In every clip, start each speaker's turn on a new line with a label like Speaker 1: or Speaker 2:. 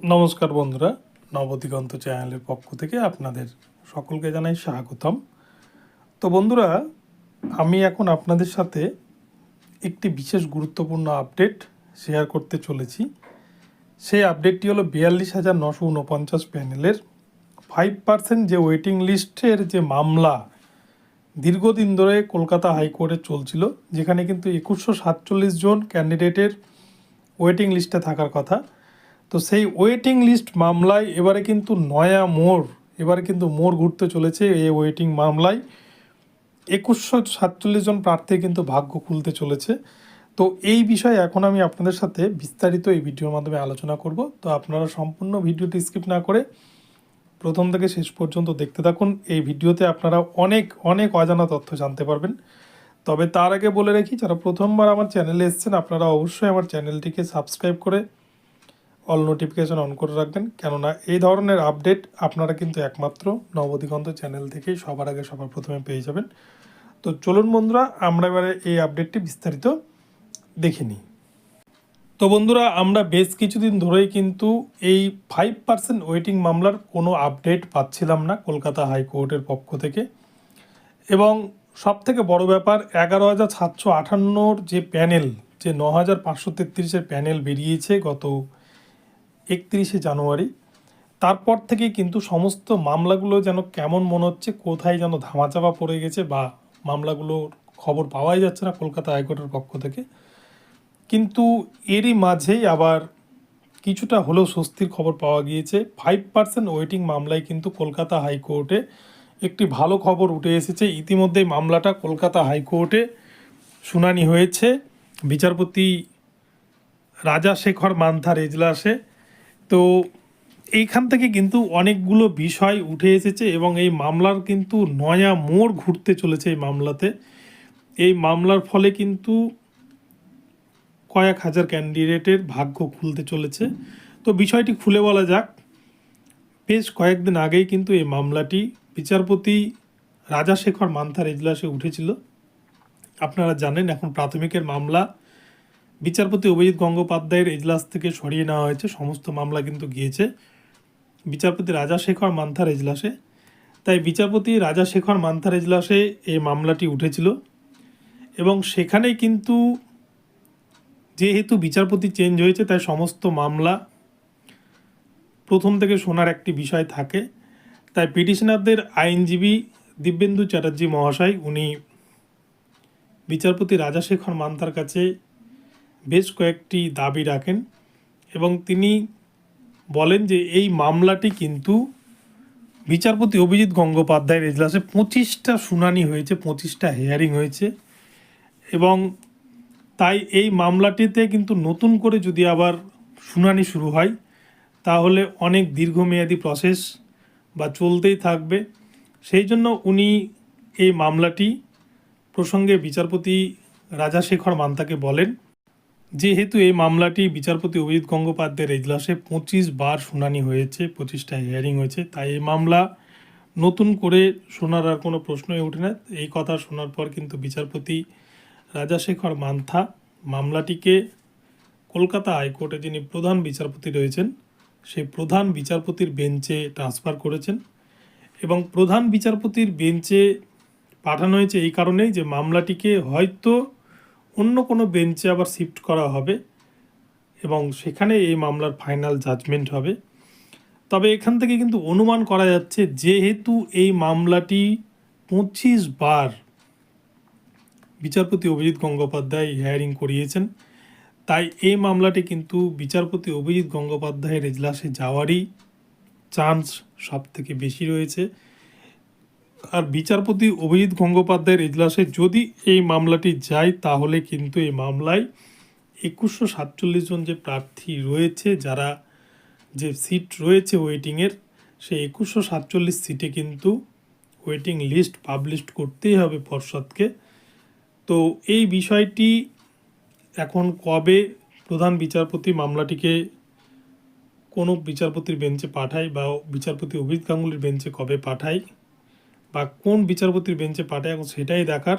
Speaker 1: নমস্কার বন্ধুরা, নবদিগন্ত চ্যানেলের পক্ষ থেকে আপনাদের সকলকে জানাই স্বাগতম। তো বন্ধুরা, আমি এখন আপনাদের সাথে একটি বিশেষ গুরুত্বপূর্ণ আপডেট শেয়ার করতে চলেছি। সেই আপডেটটি হলো 42,949 প্যানেলের 5% যে ওয়েটিং লিস্টের যে মামলা দীর্ঘদিন ধরে কলকাতা হাইকোর্টে চলছিল, যেখানে কিন্তু 2147 জন ক্যান্ডিডেটের ওয়েটিং লিস্টে থাকার কথা। তো সেই ওয়েটিং লিস্ট মামলায় এবারে কিন্তু এবারে কিন্তু মোড় ঘুরতে চলেছে। এই ওয়েটিং মামলায় 2147 জন প্রার্থী কিন্তু ভাগ্য খুলতে চলেছে। তো এই বিষয়ে এখন আমি আপনাদের সাথে বিস্তারিত এই ভিডিওর মাধ্যমে আলোচনা করব। তো আপনারা সম্পূর্ণ ভিডিওটি স্কিপ না করে প্রথম থেকে শেষ পর্যন্ত দেখতে থাকুন। এই ভিডিওতে আপনারা অনেক অনেক অজানা তথ্য জানতে পারবেন। তবে তার আগে বলে রাখি, যারা প্রথমবার আমার চ্যানেলে এসেছেন আপনারা অবশ্যই আমার চ্যানেলটিকে সাবস্ক্রাইব করে অল নোটিফিকেশন অন করে রাখবেন, কেননা এই ধরনের আপডেট আপনারা কিন্তু একমাত্র নবদিগন্ত চ্যানেল থেকেই সবার আগে সবার প্রথমে পেয়ে যাবেন। তো চলুন বন্ধুরা, আমরা এবারে এই আপডেটটি বিস্তারিত দেখে নিই। তো বন্ধুরা, আমরা বেশ কিছুদিন ধরেই কিন্তু এই 5% ওয়েটিং মামলার কোনো আপডেট পাচ্ছিলাম না কলকাতা হাইকোর্টের পক্ষ থেকে। এবং সবথেকে বড় ব্যাপার, 11,758 যে প্যানেল, যে 9,533 প্যানেল বেরিয়েছে গত 31শে জানুয়ারি, তারপর থেকে কিন্তু সমস্ত মামলাগুলো যেন কেমন মনে হচ্ছে কোথায় যেন ধামাচাপা পড়ে গেছে, বা মামলাগুলোর খবর পাওয়াই যাচ্ছে না কলকাতা হাইকোর্টের পক্ষ থেকে। কিন্তু এরই মাঝেই আবার কিছুটা হলেও স্বস্তির খবর পাওয়া গিয়েছে। 5% ওয়েটিং মামলায় কিন্তু কলকাতা হাইকোর্টে একটি ভালো খবর উঠে এসেছে। ইতিমধ্যেই মামলাটা কলকাতা হাইকোর্টে শুনানি হয়েছে বিচারপতি রাজাশেখর মান্থার এজলাসে। তো এইখান থেকে কিন্তু অনেকগুলো বিষয় উঠে এসেছে এবং এই মামলার কিন্তু নয়া মোড় ঘুরতে চলেছে এই মামলাতে। এই মামলার ফলে কিন্তু কয়েক হাজার ক্যান্ডিডেটের ভাগ্য খুলতে চলেছে। তো বিষয়টি খুলে বলা যাক। বেশ কয়েকদিন আগেই কিন্তু এই মামলাটি বিচারপতি রাজাশেখর মান্থার এজলাসে উঠেছিল। আপনারা জানেন, এখন প্রাথমিকের মামলা বিচারপতি অভিজিৎ গঙ্গোপাধ্যায়ের এজলাস থেকে সরিয়ে নেওয়া হয়েছে। সমস্ত মামলা কিন্তু গিয়েছে বিচারপতি রাজাশেখর মান্থার এজলাসে। তাই বিচারপতি রাজাশেখর মান্থার এজলাসে এই মামলাটি উঠেছিল এবং সেখানেই কিন্তু যেহেতু বিচারপতি চেঞ্জ হয়েছে, তাই সমস্ত মামলা প্রথম থেকে শোনার একটি বিষয় থাকে। তাই পিটিশনারদের আইনজীবী দিব্যেন্দু চ্যাটার্জি মহাশয়, উনি বিচারপতি রাজাশেখর মান্থার কাছে বেশ কয়েকটি দাবি রাখেন এবং তিনি বলেন যে এই মামলাটি কিন্তু বিচারপতি অভিজিৎ গঙ্গোপাধ্যায়ের এজলাসে 25টা শুনানি হয়েছে, 25টা হিয়ারিং হয়েছে এবং তাই এই মামলাটিতে কিন্তু নতুন করে যদি আবার শুনানি শুরু হয় তাহলে অনেক দীর্ঘমেয়াদী প্রসেস বা চলতেই থাকবে। সেই জন্য উনি এই মামলাটি প্রসঙ্গে বিচারপতি রাজাশেখর মান্থাকে বলেন, যেহেতু এই মামলাটি বিচারপতি অভিজিৎ গঙ্গোপাধ্যায়ের এজলাসে 25 বার শুনানি হয়েছে, 25টা হিয়ারিং হয়েছে, তাই এই মামলা নতুন করে শোনার আর কোনো প্রশ্নই ওঠে না। এই কথা শোনার পর কিন্তু বিচারপতি রাজাশেখর মান্থা মামলাটিকে কলকাতা হাইকোর্টে যিনি প্রধান বিচারপতি রয়েছেন সেই প্রধান বিচারপতির বেঞ্চে ট্রান্সফার করেছেন এবং প্রধান বিচারপতির বেঞ্চে পাঠানো হয়েছে এই কারণেই যে মামলাটিকে হয়তো অন্য কোনো বেঞ্চে আবার শিফট করা হবে এবং সেখানে এই মামলার ফাইনাল জাজমেন্ট হবে। তবে এখান থেকে কিন্তু অনুমান করা যাচ্ছে, যেহেতু এই মামলাটি 25 বার বিচারপতি অভিজিৎ গঙ্গোপাধ্যায় হিয়ারিং করিয়েছেন, তাই এই মামলাটি কিন্তু বিচারপতি অভিজিৎ গঙ্গোপাধ্যায়ের এজলাসে যাওয়ারই চান্স সব থেকে বেশি রয়েছে। আর বিচারপতি অভিজিৎ গঙ্গোপাধ্যায়ের এজলাসে যদি এই মামলাটি যায় তাহলে কিন্তু এই মামলায় 2147 জন যে প্রার্থী রয়েছে, যারা যে সিট রয়েছে ওয়েটিংয়ের, সেই 2147 সিটে কিন্তু ওয়েটিং লিস্ট পাবলিশ করতেই হবে পর্ষদকে। তো এই বিষয়টি এখন কবে প্রধান বিচারপতি মামলাটিকে কোনো বিচারপতির বেঞ্চে পাঠায় বা বিচারপতি অভিজিৎ গাঙ্গুলির বেঞ্চে কবে পাঠায় বা কোন বিচারপতির বেঞ্চে পাঠায়, এখন সেটাই দেখার।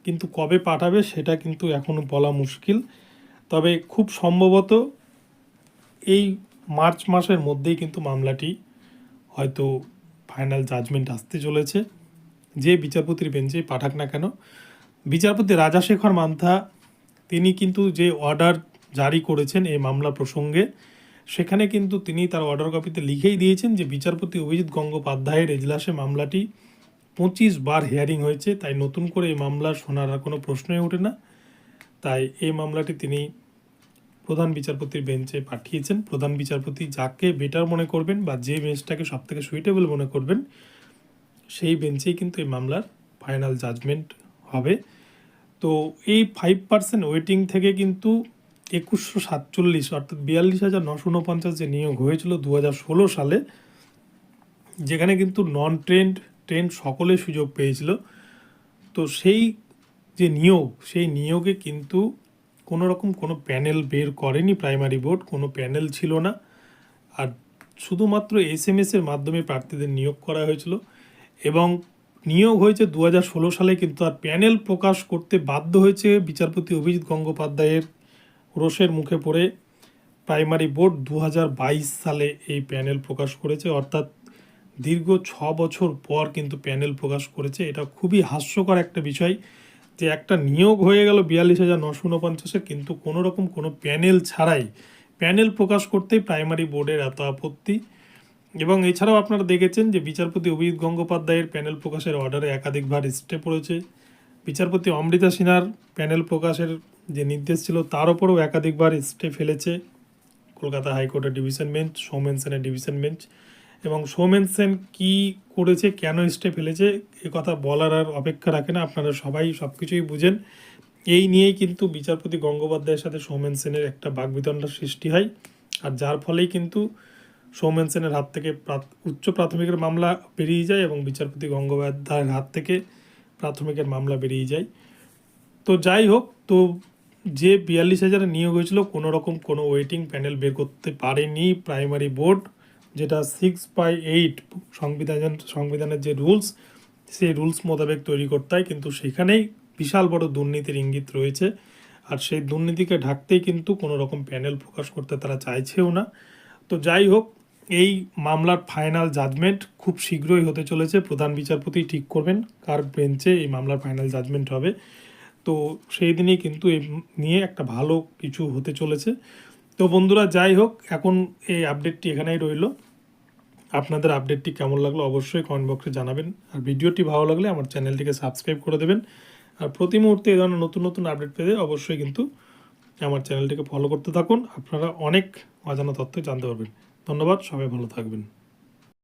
Speaker 1: কিন্তু কবে পাঠাবে সেটা কিন্তু এখনও বলা মুশকিল। তবে খুব সম্ভবত এই মার্চ মাসের মধ্যেই কিন্তু মামলাটি হয়তো ফাইনাল জাজমেন্ট আসতে চলেছে। যে বিচারপতির বেঞ্চেই পাঠাক না কেন, বিচারপতি রাজাশেখর মান্থা তিনি কিন্তু যে অর্ডার জারি করেছেন এই মামলা প্রসঙ্গে, সেখানে কিন্তু তিনি তার অর্ডার কপিতে লিখেই দিয়েছেন যে বিচারপতি অভিজিৎ গঙ্গোপাধ্যায়ের এজলাসে মামলাটি 25 বার হিয়ারিং হয়েছে, তাই নতুন করে এই মামলা শোনার আর কোনো প্রশ্নই ওঠে না। তাই এই মামলাটি তিনি প্রধান বিচারপতির বেঞ্চে পাঠিয়েছেন। প্রধান বিচারপতি যাকে বেটার মনে করবেন বা যে বেঞ্চটাকে সব থেকে সুইটেবল মনে করবেন, সেই বেঞ্চেই কিন্তু এই মামলার ফাইনাল জাজমেন্ট হবে। তো এই 5% ওয়েটিং থেকে কিন্তু 2147 অর্থাৎ 42,949 যে নিয়োগ হয়েছিল 2016 সালে, যেখানে কিন্তু নন ট্রেন্ড ট্রেন্ড সকলে সুযোগ পেয়েছিল। তো সেই যে নিয়োগ, সেই নিয়োগে কিন্তু কোনো রকম কোনো প্যানেল বের করেনি প্রাইমারি বোর্ড, কোনো প্যানেল ছিল না। আর শুধুমাত্র SMS-এর মাধ্যমে প্রার্থীদের নিয়োগ করা হয়েছিল এবং নিয়োগ হয়েছে 2016 সালে, কিন্তু আর প্যানেল প্রকাশ করতে বাধ্য হয়েছে বিচারপতি অভিজিৎ গঙ্গোপাধ্যায়ের রোষের মুখে পড়ে প্রাইমারি বোর্ড 2022 সালে এই প্যানেল প্রকাশ করেছে। অর্থাৎ দীর্ঘ 6 বছর পর কিন্তু প্যানেল প্রকাশ করেছে। এটা খুবই হাস্যকর একটা বিষয় যে একটা নিয়োগ হয়ে গেল 42,949, কিন্তু কোনো রকম কোনো প্যানেল ছাড়াই প্যানেল প্রকাশ করতেই প্রাইমারি বোর্ডের এত আপত্তি। এবং এছাড়াও আপনারা দেখেছেন যে বিচারপতি অভিজিৎ গঙ্গোপাধ্যায়ের প্যানেল প্রকাশের অর্ডারে একাধিকবার স্টে পড়েছে। বিচারপতি অমৃতা সিনহার প্যানেল প্রকাশের যে নির্দেশ ছিল তার উপরেও একাধিকবার স্টে ফেলেছে কলকাতা হাইকোর্টের ডিভিশন বেঞ্চ, সৌমেন সেনের ডিভিশন বেঞ্চ। এবং সৌমেন সেন কী করেছে, কেন স্টে ফেলেছে, এ কথা বলার আর অপেক্ষা রাখে না, আপনারা সবাই সব কিছুই বুঝেন। এই নিয়েই কিন্তু বিচারপতি গঙ্গোপাধ্যায়ের সাথে সৌমেন সেনের একটা বাকবিতণ্ডার সৃষ্টি হয়, আর যার ফলেই কিন্তু সৌমেন সেনের হাত থেকে উচ্চ প্রাথমিকের মামলা বেরিয়ে যায় এবং বিচারপতি গঙ্গোপাধ্যায়ের হাত থেকে প্রাথমিকের মামলা বেরিয়ে যায়। তো যাই হোক, তো যে 42,000 নিয়োগ হয়েছিল কোনো রকম কোনো ওয়েটিং প্যানেল বের করতে পারেনি প্রাইমারি বোর্ড, যেটা 6/8 সংবিধানের যে রুলস, সেই রুলস মোতাবেক তৈরি করতে হয়, কিন্তু সেখানেই বিশাল বড় দুর্নীতির ইঙ্গিত রয়েছে। আর সেই দুর্নীতিকে ঢাকতেই কিন্তু কোনো রকম প্যানেল প্রকাশ করতে তারা চাইছেও না। তো যাই হোক, এই মামলার ফাইনাল জাজমেন্ট খুব শীঘ্রই হতে চলেছে। প্রধান বিচারপতি ঠিক করবেন কার বেঞ্চে এই মামলার ফাইনাল জাজমেন্ট হবে। তো সেই দিনই কিন্তু এই নিয়ে একটা ভালো কিছু হতে চলেছে। তো বন্ধুরা, যাই হোক, এখন এই আপডেটটি এখানেই রইল। আপনাদের আপডেটটি কেমন লাগলো অবশ্যই কমেন্ট বক্সে জানাবেন। আর ভিডিওটি ভালো লাগলে আমার চ্যানেলটিকে সাবস্ক্রাইব করে দেবেন। আর প্রতি মুহূর্তে এই ধরনের নতুন নতুন আপডেট পেতে অবশ্যই কিন্তু আমার চ্যানেলটিকে ফলো করতে থাকুন। আপনারা অনেক অজানা তথ্য জানতে পারবেন। ধন্যবাদ, সবাই ভালো থাকবেন।